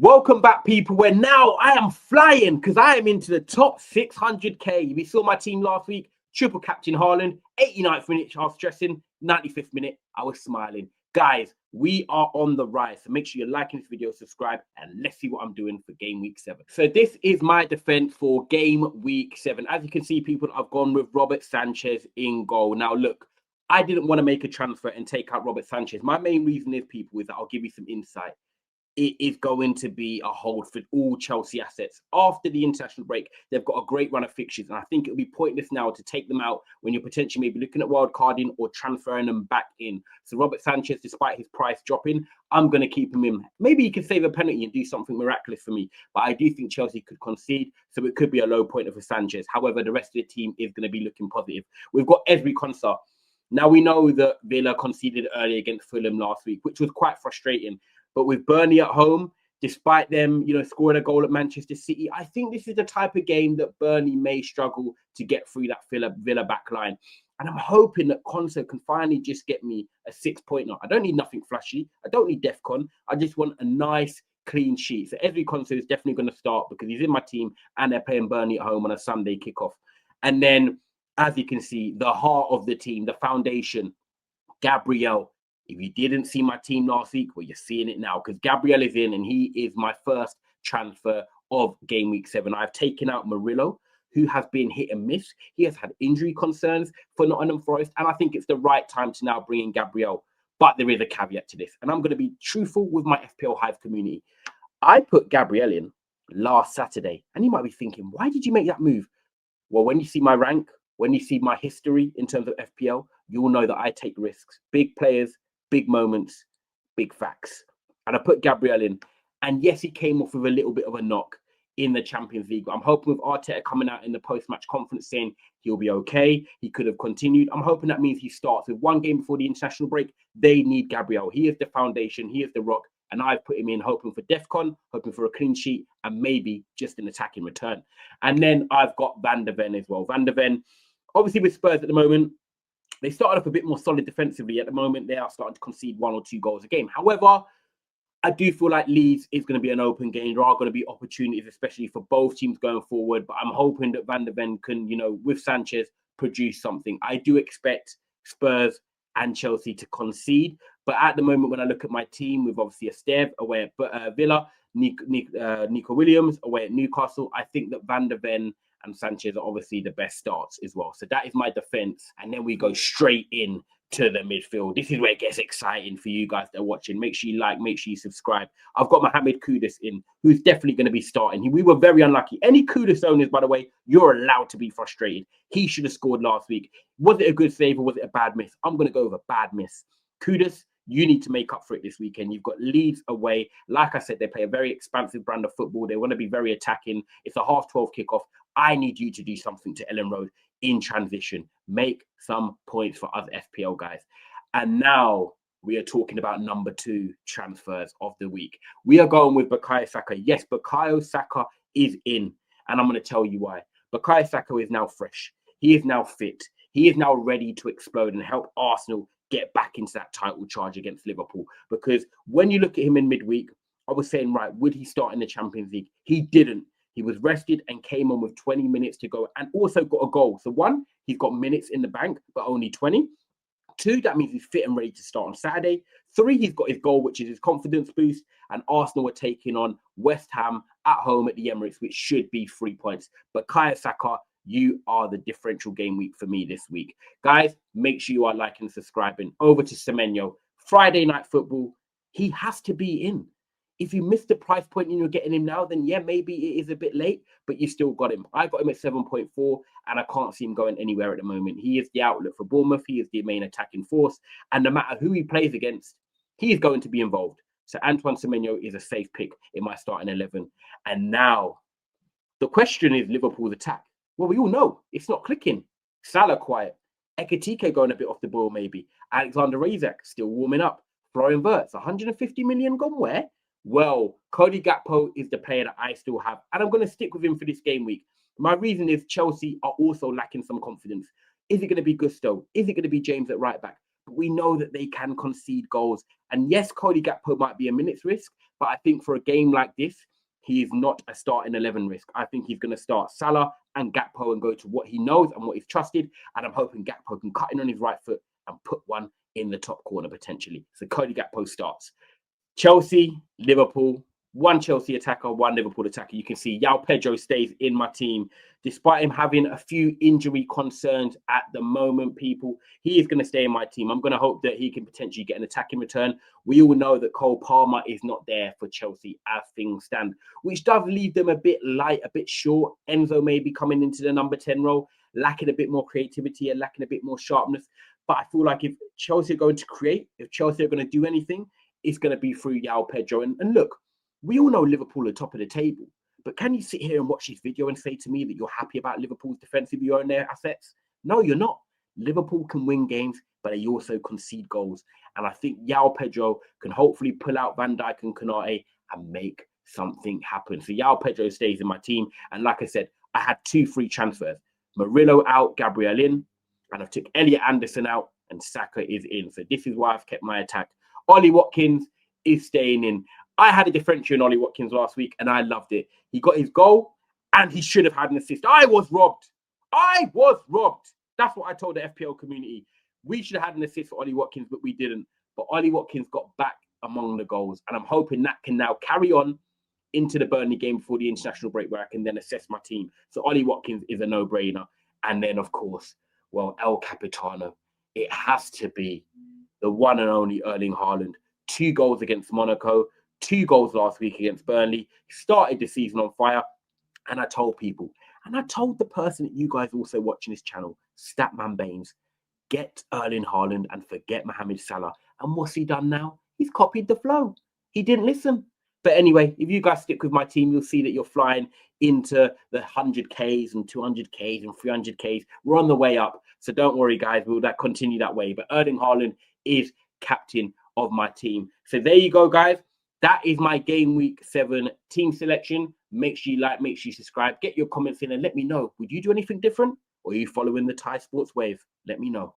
Welcome back, people, where now I am flying because I am into the top 600k. If you saw my team last week, triple captain Haaland, 89th minute, I was stressing, 95th minute, I was smiling. Guys, we are on the rise, so make sure you're liking this video, subscribe, and let's see what I'm doing for game week 7. So this is my defense for game week 7. As you can see, people, I've gone with Robert Sanchez in goal. Now, look, I didn't want to make a transfer and take out Robert Sanchez. My main reason is, people, is that I'll give you some insight. It is going to be a hold for all Chelsea assets. After the international break, they've got a great run of fixtures, and I think it'll be pointless now to take them out when you're potentially maybe looking at wildcarding or transferring them back in. So Robert Sanchez, despite his price dropping, I'm going to keep him in. Maybe he can save a penalty and do something miraculous for me, but I do think Chelsea could concede, so it could be a low point for Sanchez. However, the rest of the team is going to be looking positive. We've got Ezri Konsa. Now, we know that Villa conceded early against Fulham last week, which was quite frustrating. But with Burnley at home, despite them, scoring a goal at Manchester City, I think this is the type of game that Burnley may struggle to get through that Villa back line. And I'm hoping that Konsa can finally just get me a 6-pointer. I don't need nothing flashy. I don't need DEFCON. I just want a nice, clean sheet. So Ezri Konsa is definitely going to start because he's in my team and they're playing Burnley at home on a Sunday kickoff. And then, as you can see, the heart of the team, the foundation, Gabriel. If you didn't see my team last week, well, you're seeing it now because Gabriel is in and he is my first transfer of game week 7. I've taken out Murillo, who has been hit and miss. He has had injury concerns for Nottingham Forest, and I think it's the right time to now bring in Gabriel. But there is a caveat to this, and I'm going to be truthful with my FPL Hive community. I put Gabriel in last Saturday, and you might be thinking, why did you make that move? Well, when you see my rank, when you see my history in terms of FPL, you will know that I take risks. Big players, big moments, big facts. And I put Gabriel in. And yes, he came off with a little bit of a knock in the Champions League. I'm hoping with Arteta coming out in the post-match conference saying he'll be okay. He could have continued. I'm hoping that means he starts with one game before the international break. They need Gabriel. He is the foundation. He is the rock. And I've put him in hoping for DEFCON, hoping for a clean sheet, and maybe just an attack in return. And then I've got Van der Ven as well. Van der Ven, obviously with Spurs at the moment, they started off a bit more solid defensively. At the moment, they are starting to concede 1 or 2 goals a game. However, I do feel like Leeds is going to be an open game. There are going to be opportunities, especially for both teams going forward. But I'm hoping that Van der Ven can, with Sanchez, produce something. I do expect Spurs and Chelsea to concede. But at the moment, when I look at my team, with obviously Esteve away at Villa, Nico Williams away at Newcastle, I think that Van der Ven and Sanchez are obviously the best starts as well. So that is my defense. And then we go straight in to the midfield. This is where it gets exciting for you guys that are watching. Make sure you like, make sure you subscribe. I've got Mohamed Kudus in, who's definitely going to be starting. We were very unlucky. Any Kudus owners, by the way, you're allowed to be frustrated. He should have scored last week. Was it a good save or was it a bad miss? I'm going to go with a bad miss. Kudus, you need to make up for it this weekend. You've got Leeds away. Like I said, they play a very expansive brand of football. They want to be very attacking. It's a 12:30 kickoff. I need you to do something to Ellen Road in transition. Make some points for other FPL guys. And now we are talking about number 2 transfers of the week. We are going with Bukayo Saka. Yes, Bukayo Saka is in. And I'm going to tell you why. Bukayo Saka is now fresh. He is now fit. He is now ready to explode and help Arsenal get back into that title charge against Liverpool. Because when you look at him in midweek, I was saying, right, would he start in the Champions League? He didn't. He was rested and came on with 20 minutes to go and also got a goal. So 1, he's got minutes in the bank, but only 20. 2, that means he's fit and ready to start on Saturday. 3, he's got his goal, which is his confidence boost. And Arsenal are taking on West Ham at home at the Emirates, which should be 3 points. But Bukayo Saka, you are the differential game week for me this week. Guys, make sure you are liking and subscribing. Over to Semenyo. Friday night football, he has to be in. If you missed the price point and you're getting him now, then yeah, maybe it is a bit late, but you still got him. I got him at 7.4, and I can't see him going anywhere at the moment. He is the outlet for Bournemouth. He is the main attacking force. And no matter who he plays against, he is going to be involved. So Antoine Semenyo is a safe pick in my starting 11. And now, the question is Liverpool's attack. Well, we all know it's not clicking. Salah quiet. Ekitike going a bit off the boil maybe. Alexander Isak still warming up. Florian Wirtz, 150 million gone where? Well, Cody Gakpo is the player that I still have, and I'm going to stick with him for this game week. My reason is Chelsea are also lacking some confidence. Is it going to be Gusto? Is it going to be James at right back? But we know that they can concede goals. And yes, Cody Gakpo might be a minute's risk, But I think for a game like this, he is not a starting 11 risk. I think he's going to start Salah and Gakpo and go to what he knows and what he's trusted. And I'm hoping Gakpo can cut in on his right foot and put one in the top corner potentially. So Cody Gakpo starts. Chelsea, Liverpool, one Chelsea attacker, one Liverpool attacker. You can see João Pedro stays in my team. Despite him having a few injury concerns at the moment, people, he is going to stay in my team. I'm going to hope that he can potentially get an attacking return. We all know that Cole Palmer is not there for Chelsea as things stand, which does leave them a bit light, a bit short. Enzo may be coming into the number 10 role, lacking a bit more creativity and lacking a bit more sharpness. But I feel like if Chelsea are going to create, if Chelsea are going to do anything, it's going to be through João Pedro. And look, we all know Liverpool are top of the table. But can you sit here and watch this video and say to me that you're happy about Liverpool's defensive, you own their assets? No, you're not. Liverpool can win games, but they also concede goals. And I think João Pedro can hopefully pull out Van Dijk and Konate and make something happen. So João Pedro stays in my team. And like I said, I had 2 free transfers. Murillo out, Gabriel in. And I've took Elliot Anderson out and Saka is in. So this is why I've kept my attack. Ollie Watkins is staying in. I had a differential in Ollie Watkins last week and I loved it. He got his goal and he should have had an assist. I was robbed. That's what I told the FPL community. We should have had an assist for Ollie Watkins, but we didn't. But Ollie Watkins got back among the goals. And I'm hoping that can now carry on into the Burnley game before the international break where I can then assess my team. So Ollie Watkins is a no-brainer. And then, of course, well, El Capitano. It has to be the one and only Erling Haaland. 2 goals against Monaco, 2 goals last week against Burnley. He started the season on fire. And I told people, and I told the person that you guys also watching this channel, Statman Baines, get Erling Haaland and forget Mohamed Salah. And what's he done now? He's copied the flow. He didn't listen. But anyway, if you guys stick with my team, you'll see that you're flying into the 100Ks and 200Ks and 300Ks. We're on the way up. So don't worry, guys. We'll continue that way. But Erling Haaland is captain of my team. So there you go, guys. That is my Game Week 7 team selection. Make sure you like, make sure you subscribe. Get your comments in and let me know. Would you do anything different? Or are you following the Thai sports wave? Let me know.